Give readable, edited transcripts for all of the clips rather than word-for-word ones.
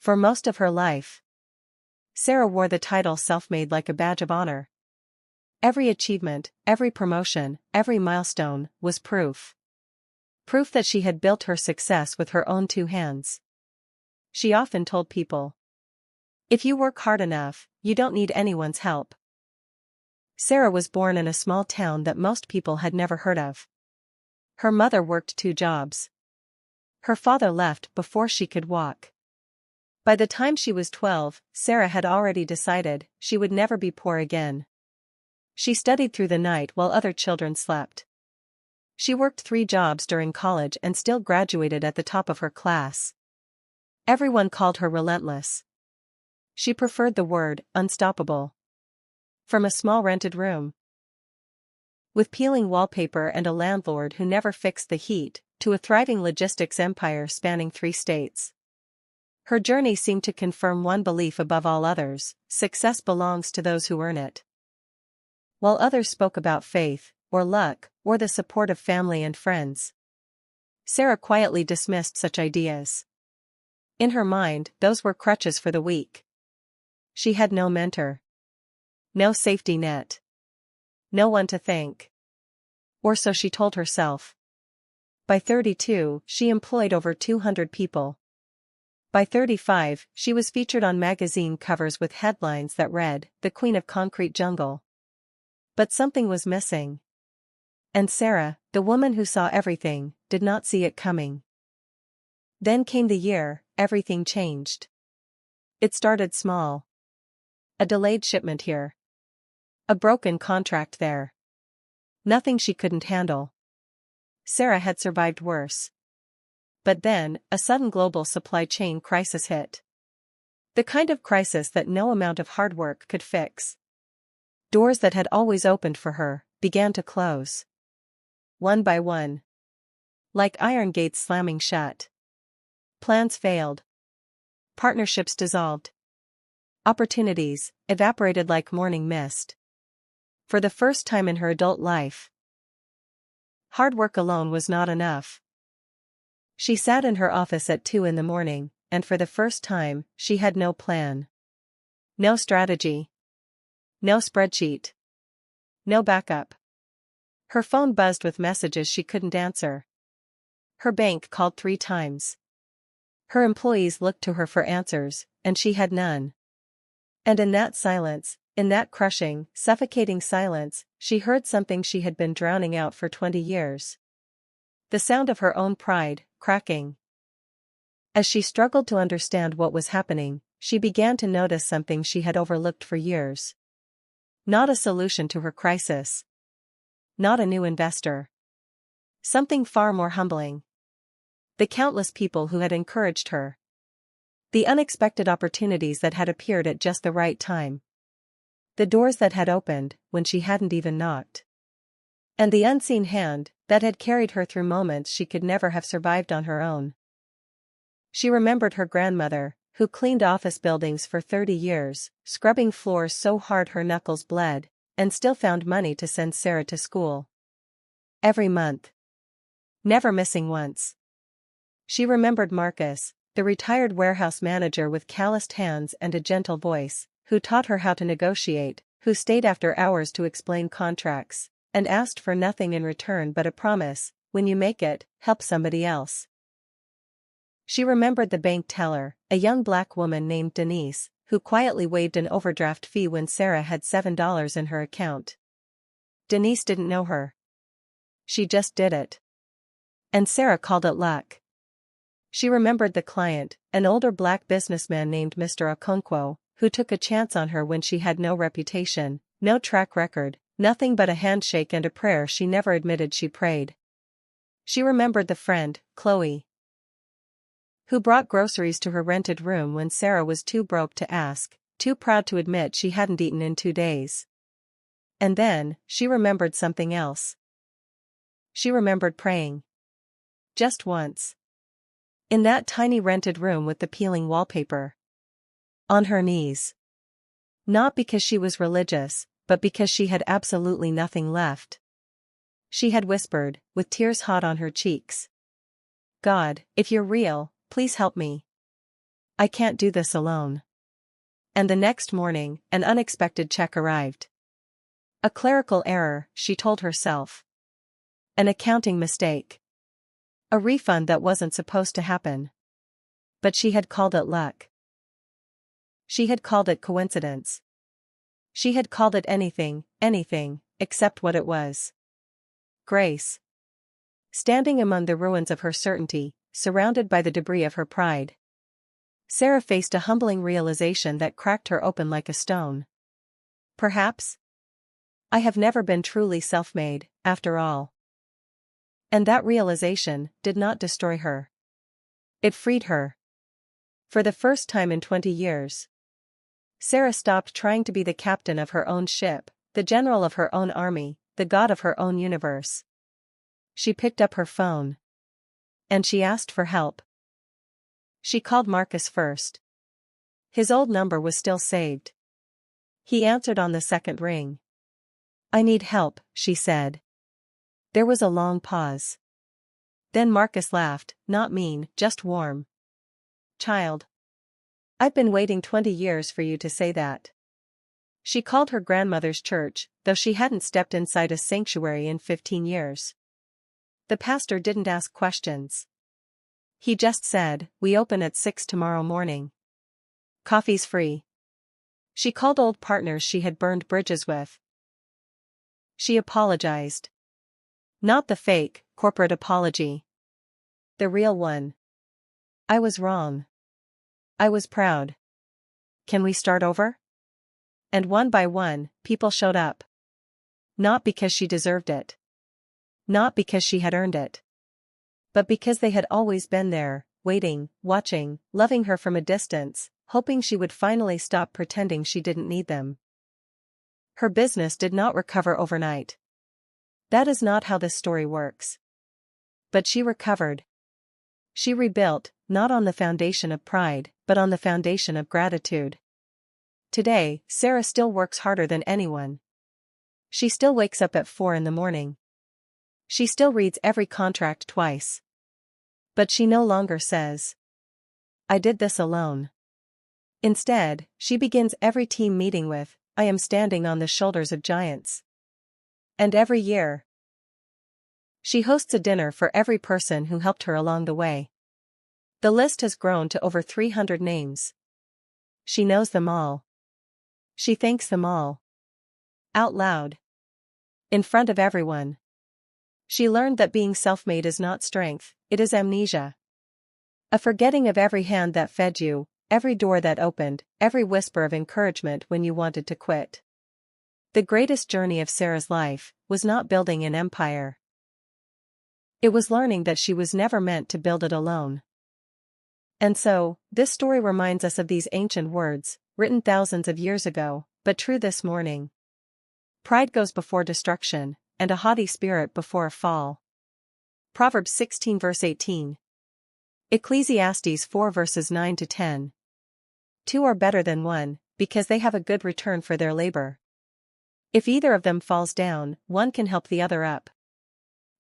For most of her life, Sarah wore the title self-made like a badge of honor. Every achievement, every promotion, every milestone was proof. Proof that she had built her success with her own two hands. She often told people, "If you work hard enough, you don't need anyone's help." Sarah was born in a small town that most people had never heard of. Her mother worked 2 jobs. Her father left before she could walk. By the time she was 12, Sarah had already decided she would never be poor again. She studied through the night while other children slept. She worked 3 jobs during college and still graduated at the top of her class. Everyone called her relentless. She preferred the word unstoppable. From a small rented room with peeling wallpaper and a landlord who never fixed the heat, to a thriving logistics empire spanning 3 states. Her journey seemed to confirm one belief above all others: success belongs to those who earn it. While others spoke about faith, or luck, or the support of family and friends, Sarah quietly dismissed such ideas. In her mind, those were crutches for the weak. She had no mentor, no safety net, no one to thank. Or so she told herself. By 32, she employed over 200 people. By 35, she was featured on magazine covers with headlines that read, "The Queen of Concrete Jungle." But something was missing. And Sarah, the woman who saw everything, did not see it coming. Then came the year everything changed. It started small. A delayed shipment here. A broken contract there. Nothing she couldn't handle. Sarah had survived worse. But then, a sudden global supply chain crisis hit. The kind of crisis that no amount of hard work could fix. Doors that had always opened for her began to close. One by one. Like iron gates slamming shut. Plans failed. Partnerships dissolved. Opportunities evaporated like morning mist. For the first time in her adult life, hard work alone was not enough. She sat in her office at 2 in the morning, and for the first time, she had no plan. No strategy. No spreadsheet. No backup. Her phone buzzed with messages she couldn't answer. Her bank called 3 times. Her employees looked to her for answers, and she had none. And in that silence, in that crushing, suffocating silence, she heard something she had been drowning out for 20 years. The sound of her own pride, cracking. As she struggled to understand what was happening, she began to notice something she had overlooked for years. Not a solution to her crisis. Not a new investor. Something far more humbling. The countless people who had encouraged her. The unexpected opportunities that had appeared at just the right time. The doors that had opened when she hadn't even knocked. And the unseen hand that had carried her through moments she could never have survived on her own. She remembered her grandmother, who cleaned office buildings for 30 years, scrubbing floors so hard her knuckles bled, and still found money to send Sarah to school. Every month. Never missing once. She remembered Marcus, the retired warehouse manager with calloused hands and a gentle voice, who taught her how to negotiate, who stayed after hours to explain contracts, and asked for nothing in return but a promise: when you make it, help somebody else. She remembered the bank teller, a young black woman named Denise, who quietly waived an overdraft fee when Sarah had $7 in her account. Denise didn't know her. She just did it. And Sarah called it luck. She remembered the client, an older black businessman named Mr. Okonkwo, who took a chance on her when she had no reputation, no track record, nothing but a handshake and a prayer she never admitted she prayed. She remembered the friend, Chloe, who brought groceries to her rented room when Sarah was too broke to ask, too proud to admit she hadn't eaten in 2 days. And then, she remembered something else. She remembered praying. Just once. In that tiny rented room with the peeling wallpaper. On her knees. Not because she was religious, but because she had absolutely nothing left. She had whispered, with tears hot on her cheeks. God, if you're real, please help me. I can't do this alone. And the next morning, an unexpected check arrived. A clerical error, she told herself. An accounting mistake. A refund that wasn't supposed to happen. But she had called it luck. She had called it coincidence. She had called it anything, except what it was. Grace. Standing among the ruins of her certainty, surrounded by the debris of her pride, Sarah faced a humbling realization that cracked her open like a stone. Perhaps I have never been truly self-made, after all. And that realization did not destroy her. It freed her. For the first time in 20 years, Sarah stopped trying to be the captain of her own ship, the general of her own army, the god of her own universe. She picked up her phone. And she asked for help. She called Marcus first. His old number was still saved. He answered on the second ring. I need help, she said. There was a long pause. Then Marcus laughed, not mean, just warm. Child. I've been waiting 20 years for you to say that. She called her grandmother's church, though she hadn't stepped inside a sanctuary in 15 years. The pastor didn't ask questions. He just said, we open at 6 tomorrow morning. Coffee's free. She called old partners she had burned bridges with. She apologized. Not the fake, corporate apology. The real one. I was wrong. I was proud. Can we start over? And one by one, people showed up. Not because she deserved it. Not because she had earned it. But because they had always been there, waiting, watching, loving her from a distance, hoping she would finally stop pretending she didn't need them. Her business did not recover overnight. That is not how this story works. But she recovered. She rebuilt, not on the foundation of pride, but on the foundation of gratitude. Today, Sarah still works harder than anyone. She still wakes up at 4 in the morning. She still reads every contract twice. But she no longer says, I did this alone. Instead, she begins every team meeting with, I am standing on the shoulders of giants. And every year, she hosts a dinner for every person who helped her along the way. The list has grown to over 300 names. She knows them all. She thanks them all. Out loud. In front of everyone. She learned that being self-made is not strength, it is amnesia. A forgetting of every hand that fed you, every door that opened, every whisper of encouragement when you wanted to quit. The greatest journey of Sarah's life was not building an empire. It was learning that she was never meant to build it alone. And so, this story reminds us of these ancient words, written thousands of years ago, but true this morning. Pride goes before destruction, and a haughty spirit before a fall. Proverbs 16 verse 18. Ecclesiastes 4 verses 9 to 10. Two are better than one, because they have a good return for their labor. If either of them falls down, one can help the other up.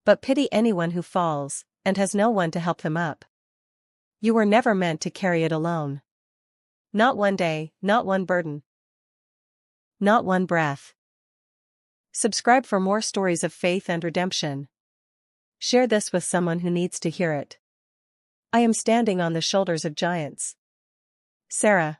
But pity anyone who falls, and has no one to help them up. You were never meant to carry it alone. Not one day, not one burden. Not one breath. Subscribe for more stories of faith and redemption. Share this with someone who needs to hear it. I am standing on the shoulders of giants. Sarah.